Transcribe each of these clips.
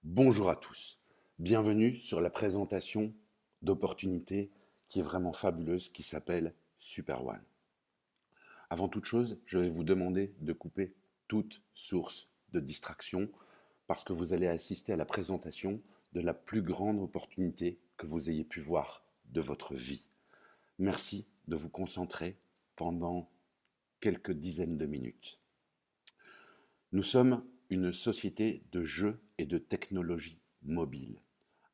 Bonjour à tous, bienvenue sur la présentation d'opportunités qui est vraiment fabuleuse, qui s'appelle Super One. Avant toute chose, je vais vous demander de couper toute source de distraction parce que vous allez assister à la présentation de la plus grande opportunité que vous ayez pu voir de votre vie. Merci de vous concentrer pendant quelques dizaines de minutes. Nous sommes une société de jeux et de technologies mobiles.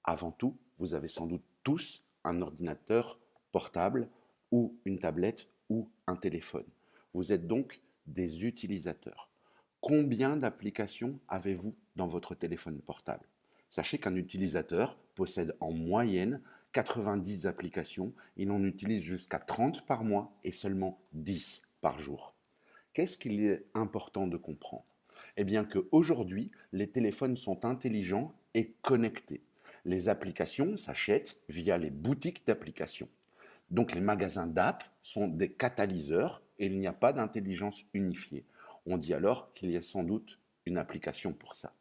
Avant tout, vous avez sans doute tous un ordinateur portable ou une tablette ou un téléphone. Vous êtes donc des utilisateurs. Combien d'applications avez-vous dans votre téléphone portable? Sachez qu'un utilisateur possède en moyenne 90 applications. Il en utilise jusqu'à 30 par mois et seulement 10 par jour. Qu'est-ce qu'il est important de comprendre? Eh bien qu'aujourd'hui, les téléphones sont intelligents et connectés. Les applications s'achètent via les boutiques d'applications. Donc les magasins d'app sont des catalyseurs et il n'y a pas d'intelligence unifiée. On dit alors qu'il y a sans doute une application pour ça.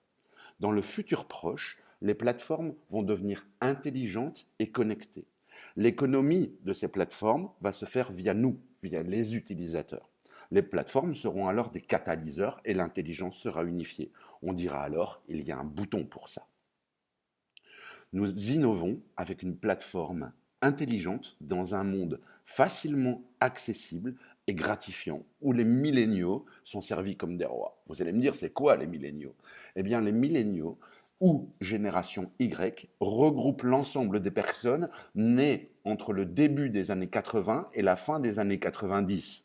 Dans le futur proche, les plateformes vont devenir intelligentes et connectées. L'économie de ces plateformes va se faire via nous, via les utilisateurs. Les plateformes seront alors des catalyseurs et l'intelligence sera unifiée. On dira alors il y a un bouton pour ça. Nous innovons avec une plateforme intelligente dans un monde facilement accessible et gratifiant, où les milléniaux sont servis comme des rois. Vous allez me dire, c'est quoi les milléniaux? Eh bien, les milléniaux, ou génération Y, regroupent l'ensemble des personnes nées entre le début des années 80 et la fin des années 90.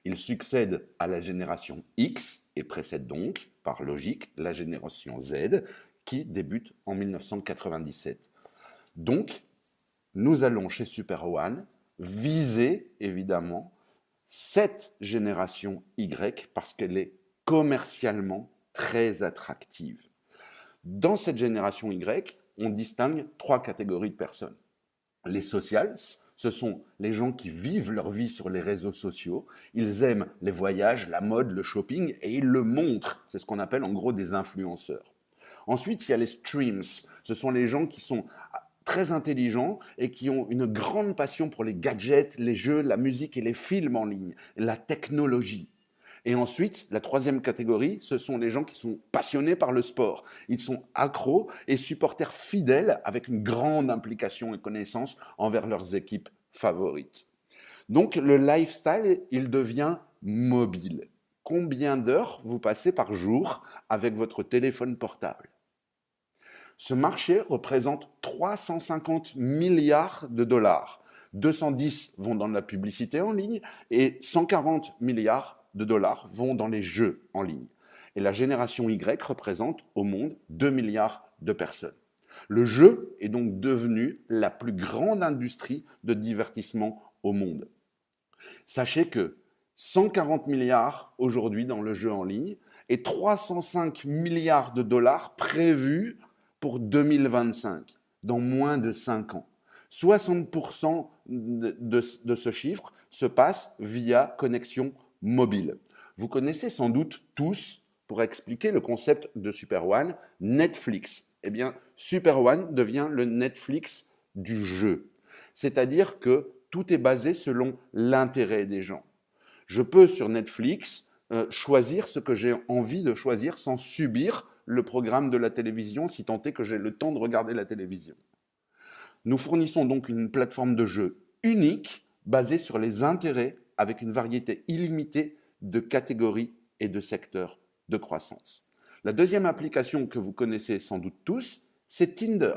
Ils succèdent à la génération X et précèdent donc, par logique, la génération Z qui débute en 1997. Donc, nous allons chez Super One viser évidemment cette génération Y parce qu'elle est commercialement très attractive. Dans cette génération Y, on distingue trois catégories de personnes. Les socials, ce sont les gens qui vivent leur vie sur les réseaux sociaux. Ils aiment les voyages, la mode, le shopping et ils le montrent. C'est ce qu'on appelle en gros des influenceurs. Ensuite, il y a les streams. Ce sont les gens qui sont très intelligents et qui ont une grande passion pour les gadgets, les jeux, la musique et les films en ligne, la technologie. Et ensuite, la troisième catégorie, ce sont les gens qui sont passionnés par le sport. Ils sont accros et supporters fidèles avec une grande implication et connaissance envers leurs équipes favorites. Donc le lifestyle, il devient mobile. Combien d'heures vous passez par jour avec votre téléphone portable? Ce marché représente 350 milliards de dollars. 210 vont dans la publicité en ligne et 140 milliards de dollars vont dans les jeux en ligne. Et la génération Y représente au monde 2 milliards de personnes. Le jeu est donc devenu la plus grande industrie de divertissement au monde. Sachez que 140 milliards aujourd'hui dans le jeu en ligne et 305 milliards de dollars prévus pour 2025, dans moins de 5 ans. 60% de ce chiffre se passe via connexion mobile. Vous connaissez sans doute tous, pour expliquer le concept de Super One, Netflix. Eh bien, Super One devient le Netflix du jeu. C'est-à-dire que tout est basé selon l'intérêt des gens. Je peux sur Netflix choisir ce que j'ai envie de choisir sans subir le programme de la télévision si tant est que j'ai le temps de regarder la télévision. Nous fournissons donc une plateforme de jeu unique basée sur les intérêts avec une variété illimitée de catégories et de secteurs de croissance. La deuxième application que vous connaissez sans doute tous, c'est Tinder.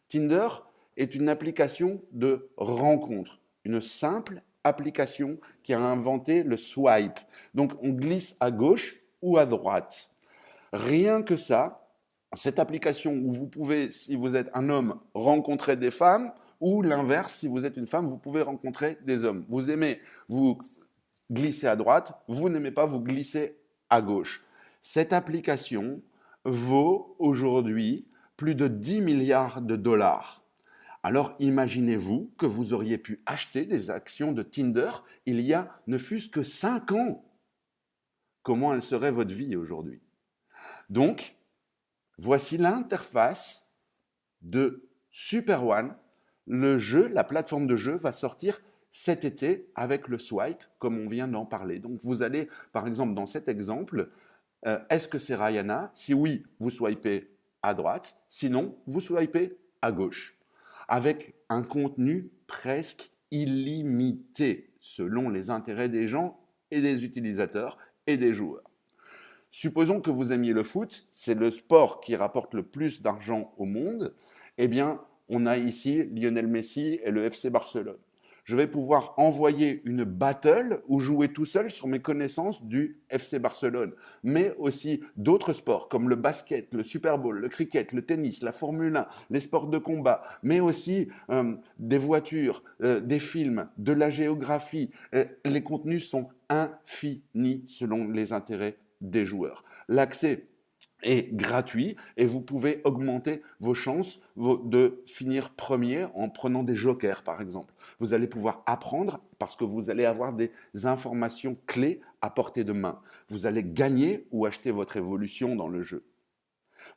Tinder est une application de rencontre, une simple application qui a inventé le swipe. Donc on glisse à gauche ou à droite. Rien que ça, cette application où vous pouvez, si vous êtes un homme, rencontrer des femmes, ou l'inverse, si vous êtes une femme, vous pouvez rencontrer des hommes. Vous aimez, vous glissez à droite, vous n'aimez pas, vous glissez à gauche. Cette application vaut aujourd'hui plus de 10 milliards de dollars. Alors imaginez-vous que vous auriez pu acheter des actions de Tinder il y a ne fût-ce que 5 ans. Comment elle serait votre vie aujourd'hui? Donc, Voici l'interface de Super One. Le jeu, la plateforme de jeu va sortir cet été avec le swipe, comme on vient d'en parler. Donc vous allez, par exemple, dans cet exemple, est-ce que c'est Rihanna? Si oui, vous swipez à droite. Sinon, vous swipez à gauche. Avec un contenu presque illimité, selon les intérêts des gens et des utilisateurs et des joueurs. Supposons que vous aimiez le foot, c'est le sport qui rapporte le plus d'argent au monde. Eh bien, on a ici Lionel Messi et le FC Barcelone. Je vais pouvoir envoyer une battle ou jouer tout seul sur mes connaissances du FC Barcelone, mais aussi d'autres sports comme le basket, le Super Bowl, le cricket, le tennis, la Formule 1, les sports de combat, mais aussi des voitures, des films, de la géographie. Les contenus sont infinis selon les intérêts des joueurs. L'accès est gratuit et vous pouvez augmenter vos chances de finir premier en prenant des jokers, par exemple. Vous allez pouvoir apprendre parce que vous allez avoir des informations clés à portée de main. Vous allez gagner ou acheter votre évolution dans le jeu.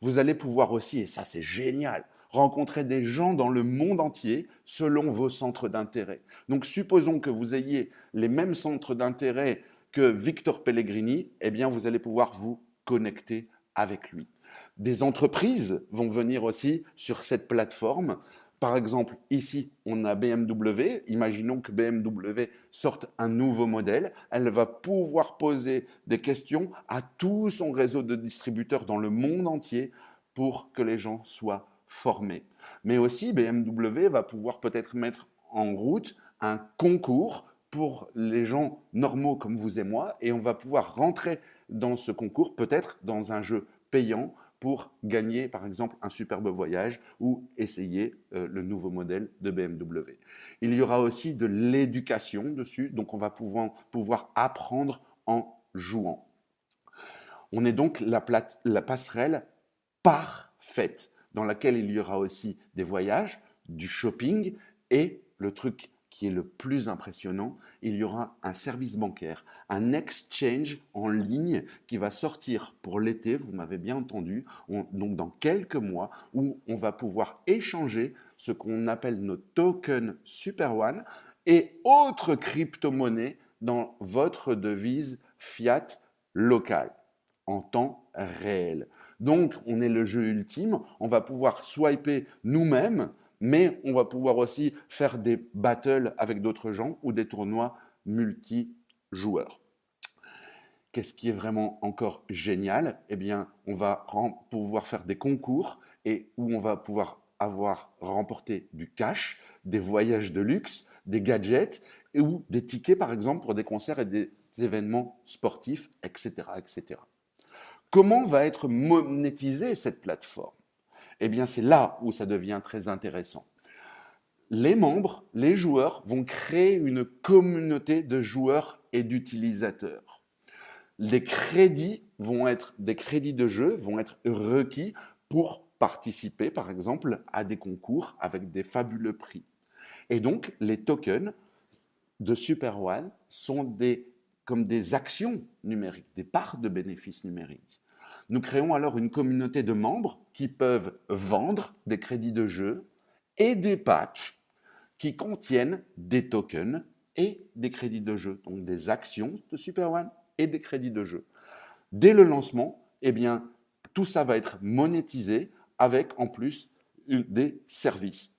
Vous allez pouvoir aussi, et ça c'est génial, rencontrer des gens dans le monde entier selon vos centres d'intérêt. Donc supposons que vous ayez les mêmes centres d'intérêt que Victor Pellegrini, eh bien vous allez pouvoir vous connecter avec lui. Des entreprises vont venir aussi sur cette plateforme. Par exemple, ici, on a BMW. Imaginons que BMW sorte un nouveau modèle. Elle va pouvoir poser des questions à tout son réseau de distributeurs dans le monde entier pour que les gens soient formés. Mais aussi, BMW va pouvoir peut-être mettre en route un concours pour les gens normaux comme vous et moi, et on va pouvoir rentrer dans ce concours, peut-être dans un jeu payant, pour gagner par exemple un superbe voyage ou essayer le nouveau modèle de BMW. Il y aura aussi de l'éducation dessus, donc on va pouvoir apprendre en jouant. On est donc la passerelle parfaite dans laquelle il y aura aussi des voyages, du shopping et le truc qui est le plus impressionnant, il y aura un service bancaire, un exchange en ligne qui va sortir pour l'été, vous m'avez bien entendu, donc dans quelques mois, où on va pouvoir échanger ce qu'on appelle nos tokens Super One et autres crypto-monnaies dans votre devise fiat locale en temps réel. Donc, on est le jeu ultime, on va pouvoir swiper nous-mêmes, mais on va pouvoir aussi faire des battles avec d'autres gens ou des tournois multi-joueurs. Qu'est-ce qui est vraiment encore génial? Eh bien, on va pouvoir faire des concours et où on va pouvoir avoir remporté du cash, des voyages de luxe, des gadgets ou des tickets, par exemple, pour des concerts et des événements sportifs, etc., etc. Comment va être monétisée cette plateforme? Eh bien, c'est là où ça devient très intéressant. Les membres, les joueurs vont créer une communauté de joueurs et d'utilisateurs. Les crédits des crédits de jeu vont être requis pour participer, par exemple, à des concours avec des fabuleux prix. Et donc, les tokens de Super One sont comme des actions numériques, des parts de bénéfices numériques. Nous créons alors une communauté de membres qui peuvent vendre des crédits de jeu et des packs qui contiennent des tokens et des crédits de jeu, donc des actions de Super One et des crédits de jeu. Dès le lancement, eh bien, tout ça va être monétisé avec en plus des services.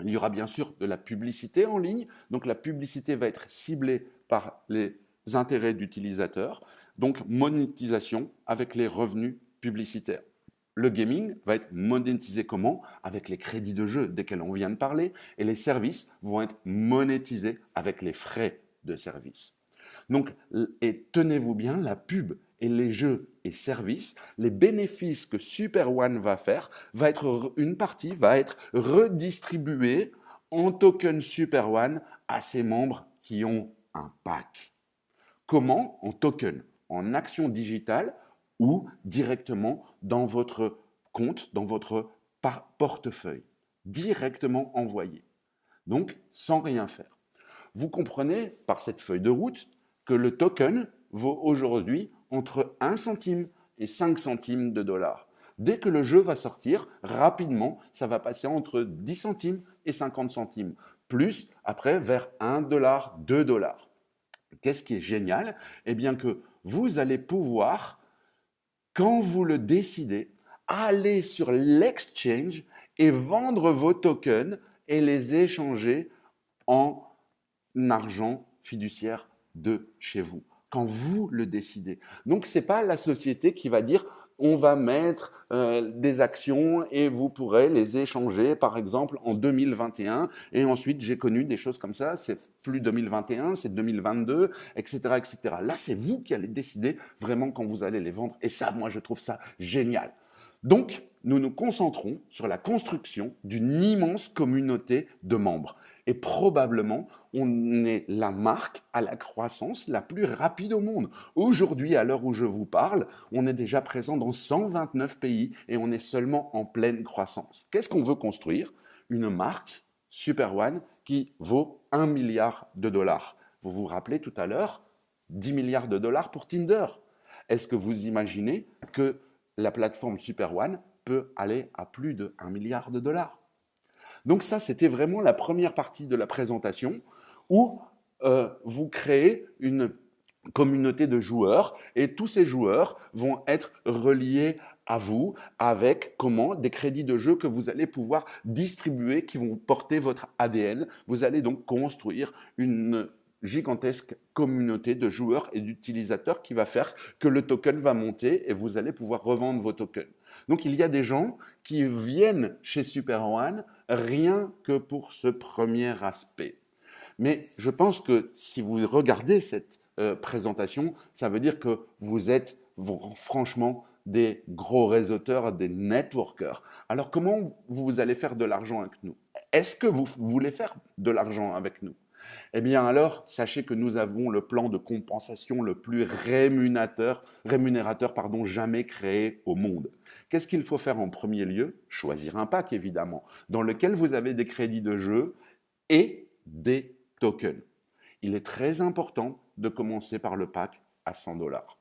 Il y aura bien sûr de la publicité en ligne, donc la publicité va être ciblée par les intérêts d'utilisateurs, donc monétisation avec les revenus publicitaires. Le gaming va être monétisé comment? Avec les crédits de jeu desquels on vient de parler, et les services vont être monétisés avec les frais de service. Donc, et tenez-vous bien, la pub et les jeux et services, les bénéfices que Super One va faire, une partie va être redistribuée en token Super One à ses membres qui ont un pack. Comment? En token, en action digitale ou directement dans votre compte, dans votre portefeuille, directement envoyé. Donc, sans rien faire. Vous comprenez par cette feuille de route que le token vaut aujourd'hui entre 1 centime et 5 centimes de dollars. Dès que le jeu va sortir, rapidement, ça va passer entre 10 centimes et 50 centimes. Plus, après, vers 1 dollar, 2 dollars. Qu'est-ce qui est génial? Eh bien que vous allez pouvoir, quand vous le décidez, aller sur l'exchange et vendre vos tokens et les échanger en argent fiduciaire de chez vous, quand vous le décidez. Donc, ce n'est pas la société qui va dire on va mettre des actions et vous pourrez les échanger, par exemple, en 2021. Et ensuite, j'ai connu des choses comme ça, c'est plus 2021, c'est 2022, etc., etc. Là, c'est vous qui allez décider vraiment quand vous allez les vendre. Et ça, moi, je trouve ça génial. Donc, nous nous concentrons sur la construction d'une immense communauté de membres. Et probablement, on est la marque à la croissance la plus rapide au monde. Aujourd'hui, à l'heure où je vous parle, on est déjà présent dans 129 pays et on est seulement en pleine croissance. Qu'est-ce qu'on veut construire? Une marque Super One qui vaut 1 milliard de dollars. Vous vous rappelez tout à l'heure, 10 milliards de dollars pour Tinder. Est-ce que vous imaginez que la plateforme Super One peut aller à plus de 1 milliard de dollars? Donc ça, c'était vraiment la première partie de la présentation où vous créez une communauté de joueurs et tous ces joueurs vont être reliés à vous avec comment des crédits de jeu que vous allez pouvoir distribuer qui vont porter votre ADN. Vous allez donc construire une gigantesque communauté de joueurs et d'utilisateurs qui va faire que le token va monter et vous allez pouvoir revendre vos tokens. Donc il y a des gens qui viennent chez Super One rien que pour ce premier aspect. Mais je pense que si vous regardez cette présentation, ça veut dire que vous êtes franchement des gros réseauteurs, des networkers. Alors comment vous allez faire de l'argent avec nous? Est-ce que vous voulez faire de l'argent avec nous? Eh bien alors, sachez que nous avons le plan de compensation le plus rémunérateur jamais créé au monde. Qu'est-ce qu'il faut faire en premier lieu? Choisir un pack, évidemment, dans lequel vous avez des crédits de jeu et des tokens. Il est très important de commencer par le pack à 100 dollars.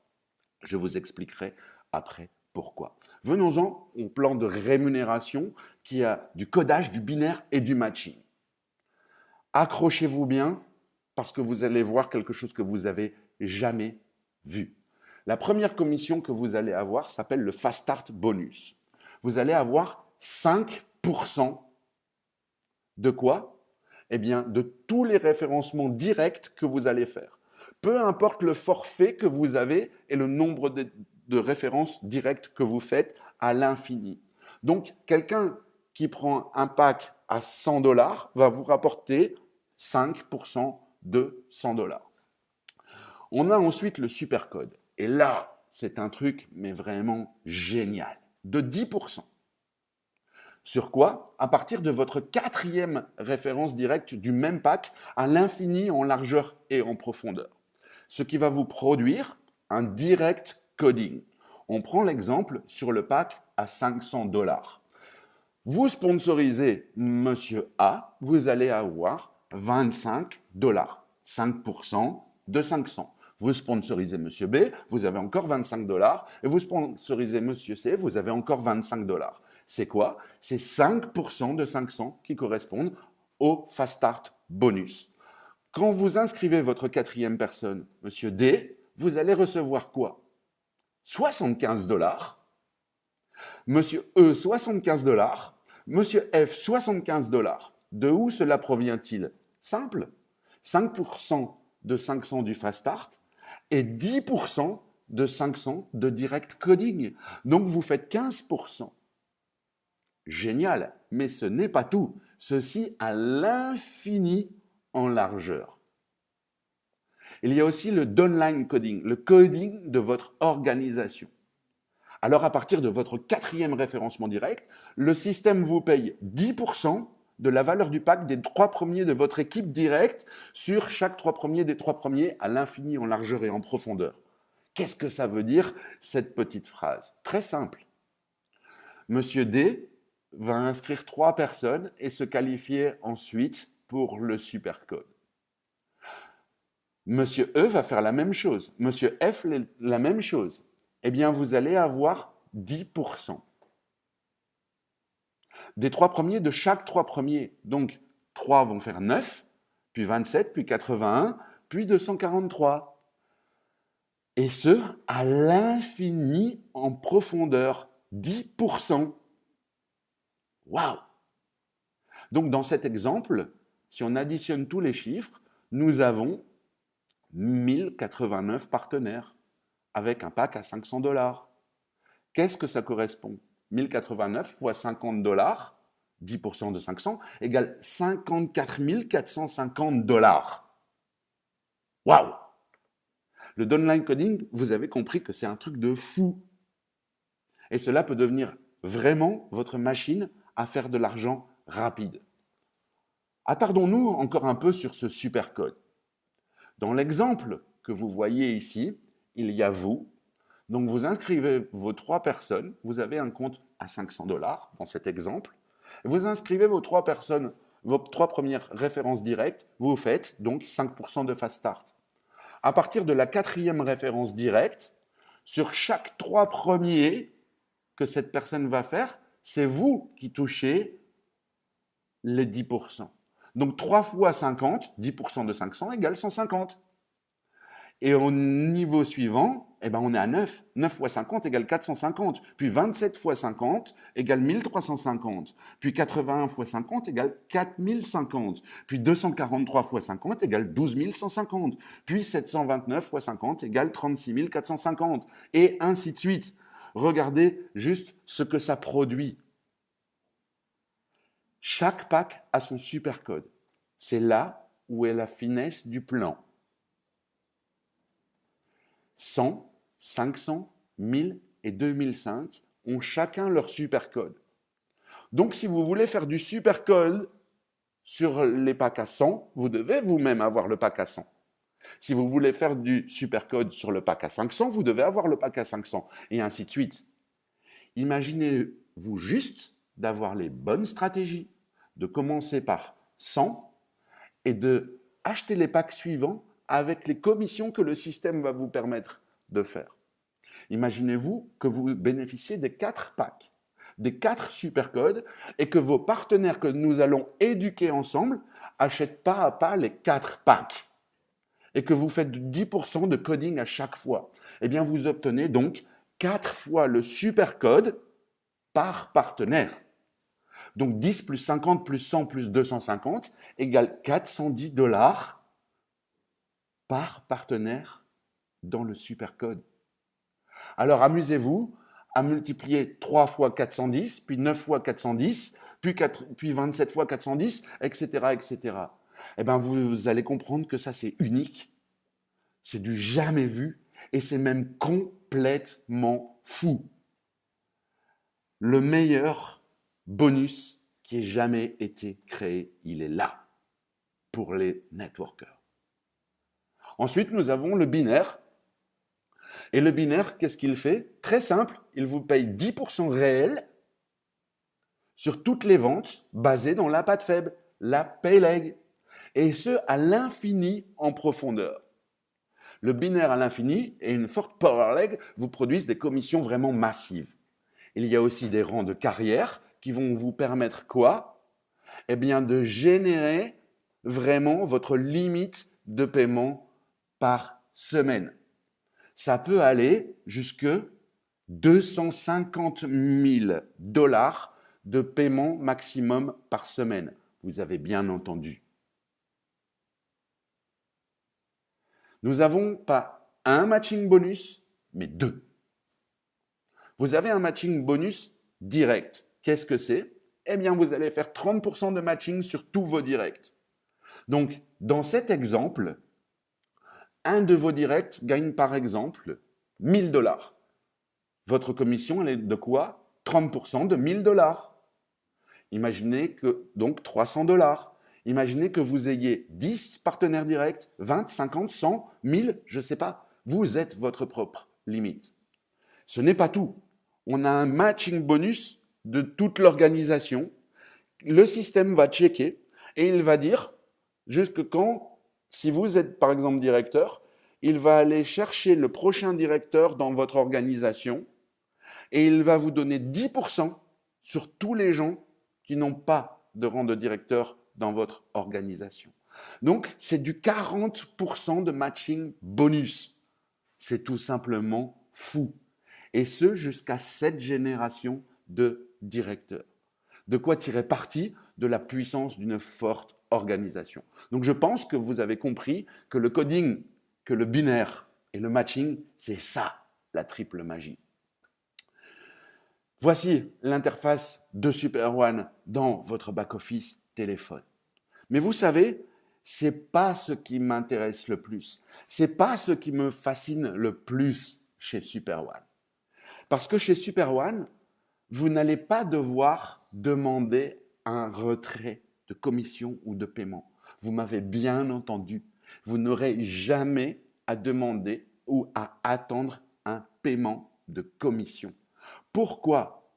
Je vous expliquerai après pourquoi. Venons-en au plan de rémunération qui a du codage, du binaire et du matching. Accrochez-vous bien parce que vous allez voir quelque chose que vous n'avez jamais vu. La première commission que vous allez avoir s'appelle le Fast Start Bonus. Vous allez avoir 5% de quoi? Eh bien, de tous les référencements directs que vous allez faire. Peu importe le forfait que vous avez et le nombre de références directes que vous faites à l'infini. Donc, quelqu'un qui prend un pack à 100 dollars va vous rapporter 5% de 100 dollars. On a ensuite le super code. Et là, c'est un truc, mais vraiment génial, de 10%. Sur quoi? À partir de votre quatrième référence directe du même pack à l'infini en largeur et en profondeur. Ce qui va vous produire un direct coding. On prend l'exemple sur le pack à 500 dollars. Vous sponsorisez Monsieur A, vous allez avoir 25 dollars, 5% de 500. Vous sponsorisez Monsieur B, vous avez encore 25 dollars. Et vous sponsorisez Monsieur C, vous avez encore 25 dollars. C'est quoi? C'est 5% de 500 qui correspondent au Fast Start Bonus. Quand vous inscrivez votre quatrième personne, Monsieur D, vous allez recevoir quoi? 75 dollars. Monsieur E, 75 dollars. Monsieur F, 75 dollars. De où cela provient-il? Simple. 5% de 500 du Fast Start et 10% de 500 de direct coding. Donc vous faites 15%. Génial, mais ce n'est pas tout. Ceci à l'infini en largeur. Il y a aussi le downline coding, le coding de votre organisation. Alors à partir de votre quatrième référencement direct, le système vous paye 10% de la valeur du pack des 3 premiers de votre équipe directe sur chaque 3 premiers des 3 premiers à l'infini en largeur et en profondeur. Qu'est-ce que ça veut dire cette petite phrase? Très simple. Monsieur D va inscrire 3 personnes et se qualifier ensuite pour le supercode. Monsieur E va faire la même chose. Monsieur F, la même chose. Eh bien, vous allez avoir 10%. Des 3 premiers de chaque 3 premiers. Donc, 3 vont faire 9, puis 27, puis 81, puis 243. Et ce, à l'infini en profondeur. 10%. Waouh! Donc, dans cet exemple, si on additionne tous les chiffres, nous avons 1089 partenaires avec un pack à 500 $. Qu'est-ce que ça correspond? 1089 fois 50 $, 10% de 500, égale 54 450 $. Waouh! Le downline coding, vous avez compris que c'est un truc de fou. Et cela peut devenir vraiment votre machine à faire de l'argent rapide. Attardons-nous encore un peu sur ce supercode. Dans l'exemple que vous voyez ici, il y a vous. Donc vous inscrivez vos 3 personnes, vous avez un compte à 500 $ dans cet exemple. Vous inscrivez vos 3 personnes, vos 3 premières références directes, vous faites donc 5% de fast start. À partir de la 4e référence directe, sur chaque 3 premiers que cette personne va faire, c'est vous qui touchez les 10%. Donc 3 fois 50, 10% de 500 égale 150. Et au niveau suivant, eh ben on est à 9. 9 fois 50 égale 450. Puis 27 fois 50 égale 1350. Puis 81 fois 50 égale 4050. Puis 243 fois 50 égale 12 150. Puis 729 fois 50 égale 36 450. Et ainsi de suite. Regardez juste ce que ça produit. Chaque pack a son supercode. C'est là où est la finesse du plan. 100, 500, 1000 et 2005 ont chacun leur supercode. Donc, si vous voulez faire du supercode sur les packs à 100, vous devez vous-même avoir le pack à 100. Si vous voulez faire du supercode sur le pack à 500, vous devez avoir le pack à 500, et ainsi de suite. Imaginez-vous juste d'avoir les bonnes stratégies, de commencer par 100 et de acheter les packs suivants avec les commissions que le système va vous permettre de faire. Imaginez-vous que vous bénéficiez des 4 packs, des 4 supercodes, et que vos partenaires que nous allons éduquer ensemble achètent pas à pas les 4 packs, et que vous faites 10% de coding à chaque fois. Eh bien, vous obtenez donc 4 fois le supercode par partenaire. Donc 10 plus 50 plus 100 plus 250 égale 410 $ par partenaire dans le supercode. Alors amusez-vous à multiplier 3 fois 410, puis 9 fois 410, puis 27 fois 410, etc. etc. Eh bien, vous allez comprendre que ça, c'est unique, c'est du jamais vu, et c'est même complètement fou. Le meilleur bonus qui ait jamais été créé, il est là, pour les networkers. Ensuite, nous avons le binaire. Et le binaire, qu'est-ce qu'il fait? Très simple, il vous paye 10% réel sur toutes les ventes basées dans la patte faible, la pay leg. Et ce, à l'infini en profondeur. Le binaire à l'infini et une forte power leg vous produisent des commissions vraiment massives. Il y a aussi des rangs de carrière qui vont vous permettre quoi? Eh bien, de générer vraiment votre limite de paiement par semaine. Ça peut aller jusque 250 000 $ de paiement maximum par semaine. Vous avez bien entendu. Nous n'avons pas un matching bonus, mais 2. Vous avez un matching bonus direct. Qu'est-ce que c'est? Eh bien, vous allez faire 30% de matching sur tous vos directs. Donc, dans cet exemple, un de vos directs gagne par exemple 1000 $. Votre commission, elle est de quoi? 30% de 1000 $. Imaginez que, donc 300 $. Imaginez que vous ayez 10 partenaires directs, 20, 50, 100, 1000, je ne sais pas. Vous êtes votre propre limite. Ce n'est pas tout. On a un matching bonus de toute l'organisation. Le système va checker et il va dire jusque quand, si vous êtes par exemple directeur, il va aller chercher le prochain directeur dans votre organisation et il va vous donner 10% sur tous les gens qui n'ont pas de rang de directeur dans votre organisation. Donc, c'est du 40% de matching bonus. C'est tout simplement fou. Et ce, jusqu'à 7 générations de directeurs. De quoi tirer parti de la puissance d'une forte organisation. Donc, je pense que vous avez compris que le coding, que le binaire et le matching, c'est ça, la triple magie. Voici l'interface de SuperOne dans votre back-office téléphone. Mais vous savez, ce n'est pas ce qui m'intéresse le plus. Ce n'est pas ce qui me fascine le plus chez SuperOne. Parce que chez SuperOne, vous n'allez pas devoir demander un retrait de commission ou de paiement. Vous m'avez bien entendu. Vous n'aurez jamais à demander ou à attendre un paiement de commission. Pourquoi?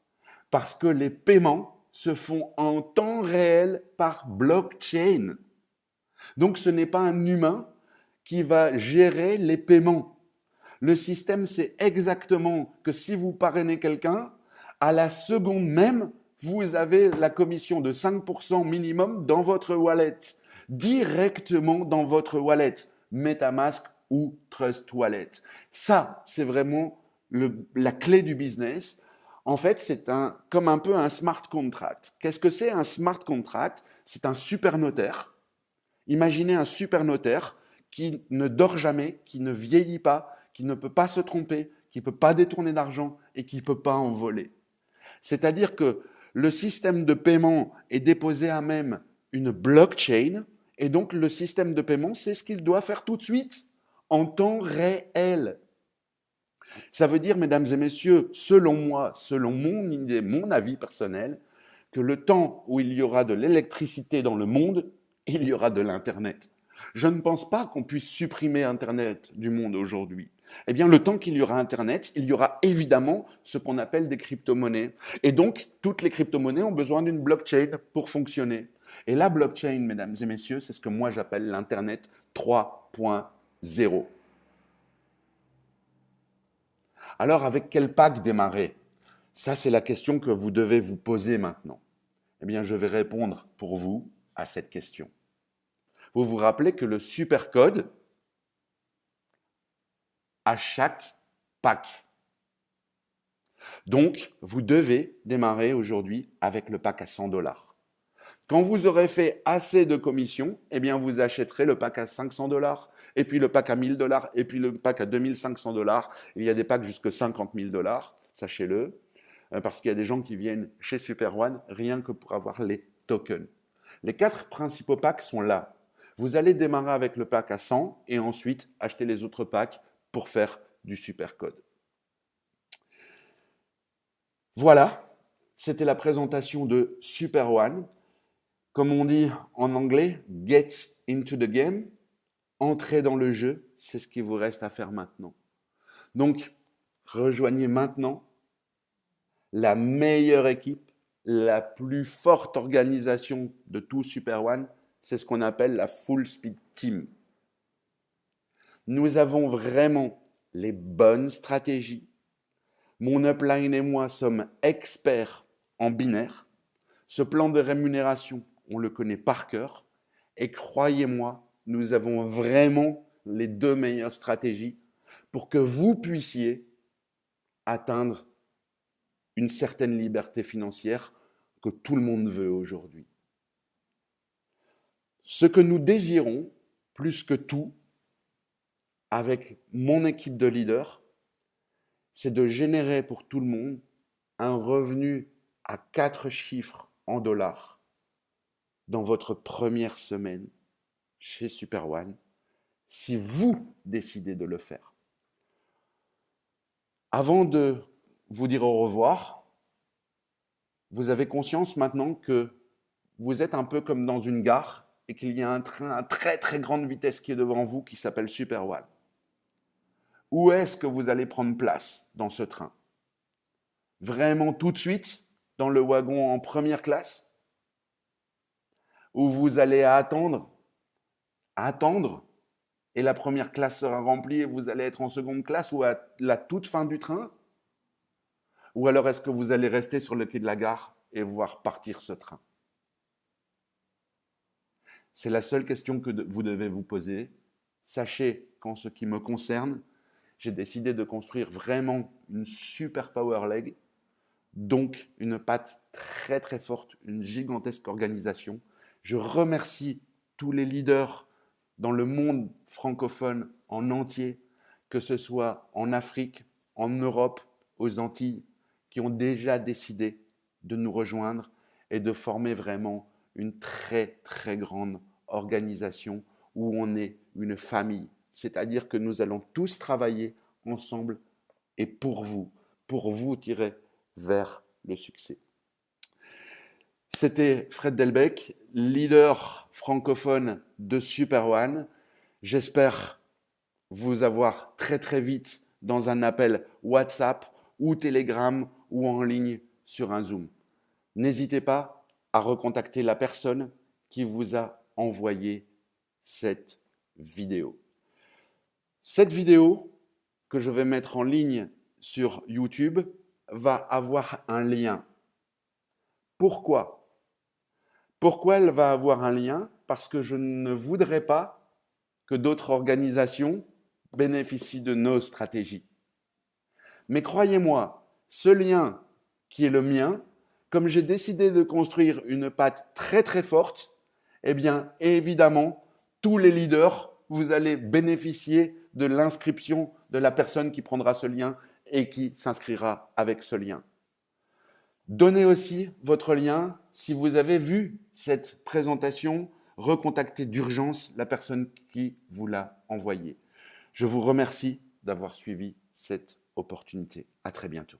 Parce que les paiements se font en temps réel par blockchain. Donc, ce n'est pas un humain qui va gérer les paiements. Le système, c'est exactement que si vous parrainez quelqu'un, à la seconde même, vous avez la commission de 5% minimum dans votre wallet, directement dans votre wallet, MetaMask ou Trust Wallet. Ça, c'est vraiment la clé du business. En fait, c'est comme un peu un smart contract. Qu'est-ce que c'est un smart contract? C'est un super notaire. Imaginez un super notaire qui ne dort jamais, qui ne vieillit pas, qui ne peut pas se tromper, qui ne peut pas détourner d'argent et qui ne peut pas en voler. C'est-à-dire que le système de paiement est déposé à même une blockchain et donc le système de paiement, c'est ce qu'il doit faire tout de suite, en temps réel. Ça veut dire, mesdames et messieurs, selon moi, selon mon idée, mon avis personnel, que le temps où il y aura de l'électricité dans le monde, il y aura de l'Internet. Je ne pense pas qu'on puisse supprimer Internet du monde aujourd'hui. Eh bien, le temps qu'il y aura Internet, il y aura évidemment ce qu'on appelle des crypto-monnaies. Et donc, toutes les crypto-monnaies ont besoin d'une blockchain pour fonctionner. Et la blockchain, mesdames et messieurs, c'est ce que moi j'appelle l'Internet 3.0. Alors, avec quel pack démarrer? Ça, c'est la question que vous devez vous poser maintenant. Eh bien, je vais répondre pour vous à cette question. Vous vous rappelez que le supercode a chaque pack. Donc, vous devez démarrer aujourd'hui avec le pack à 100 $. Quand vous aurez fait assez de commissions, eh bien, vous achèterez le pack à 500 $, et puis le pack à 1000 $, et puis le pack à 2500 $. Il y a des packs jusqu'à 50 000 $, sachez-le, parce qu'il y a des gens qui viennent chez SuperOne rien que pour avoir les tokens. Les 4 principaux packs sont là. Vous allez démarrer avec le pack à 100 et ensuite acheter les autres packs pour faire du supercode. Voilà, c'était la présentation de SuperOne. Comme on dit en anglais, get into the game, entrez dans le jeu, c'est ce qu'il vous reste à faire maintenant. Donc, rejoignez maintenant la meilleure équipe, la plus forte organisation de tout SuperOne, c'est ce qu'on appelle la Full Speed Team. Nous avons vraiment les bonnes stratégies. Mon upline et moi sommes experts en binaire. Ce plan de rémunération, on le connaît par cœur. Et croyez-moi, nous avons vraiment les 2 meilleures stratégies pour que vous puissiez atteindre une certaine liberté financière que tout le monde veut aujourd'hui. Ce que nous désirons, plus que tout, avec mon équipe de leaders, c'est de générer pour tout le monde un revenu à 4 chiffres en dollars dans votre première semaine chez SuperOne, si vous décidez de le faire. Avant de vous dire au revoir, vous avez conscience maintenant que vous êtes un peu comme dans une gare et qu'il y a un train à très très grande vitesse qui est devant vous qui s'appelle SuperOne. Où est-ce que vous allez prendre place dans ce train? Vraiment tout de suite dans le wagon en première classe? Ou vous allez attendre, et la première classe sera remplie et vous allez être en seconde classe ou à la toute fin du train? Ou alors est-ce que vous allez rester sur le quai de la gare et voir partir ce train? C'est la seule question que vous devez vous poser. Sachez qu'en ce qui me concerne, j'ai décidé de construire vraiment une super power leg, donc une patte très très forte, une gigantesque organisation. Je remercie tous les leaders dans le monde francophone en entier, que ce soit en Afrique, en Europe, aux Antilles, qui ont déjà décidé de nous rejoindre et de former vraiment une très très grande organisation où on est une famille. C'est-à-dire que nous allons tous travailler ensemble et pour vous tirer vers le succès. C'était Fred Delbecq, leader francophone de Super One. J'espère vous avoir très très vite dans un appel WhatsApp ou Telegram ou en ligne sur un Zoom. N'hésitez pas à recontacter la personne qui vous a envoyé cette vidéo. Cette vidéo que je vais mettre en ligne sur YouTube va avoir un lien. Pourquoi ? Pourquoi elle va avoir un lien ? Parce que je ne voudrais pas que d'autres organisations bénéficient de nos stratégies. Mais croyez-moi, ce lien qui est le mien, comme j'ai décidé de construire une patte très très forte, eh bien évidemment, tous les leaders, vous allez bénéficier de l'inscription de la personne qui prendra ce lien et qui s'inscrira avec ce lien. Donnez aussi votre lien. Si vous avez vu cette présentation, recontactez d'urgence la personne qui vous l'a envoyée. Je vous remercie d'avoir suivi cette opportunité. À très bientôt.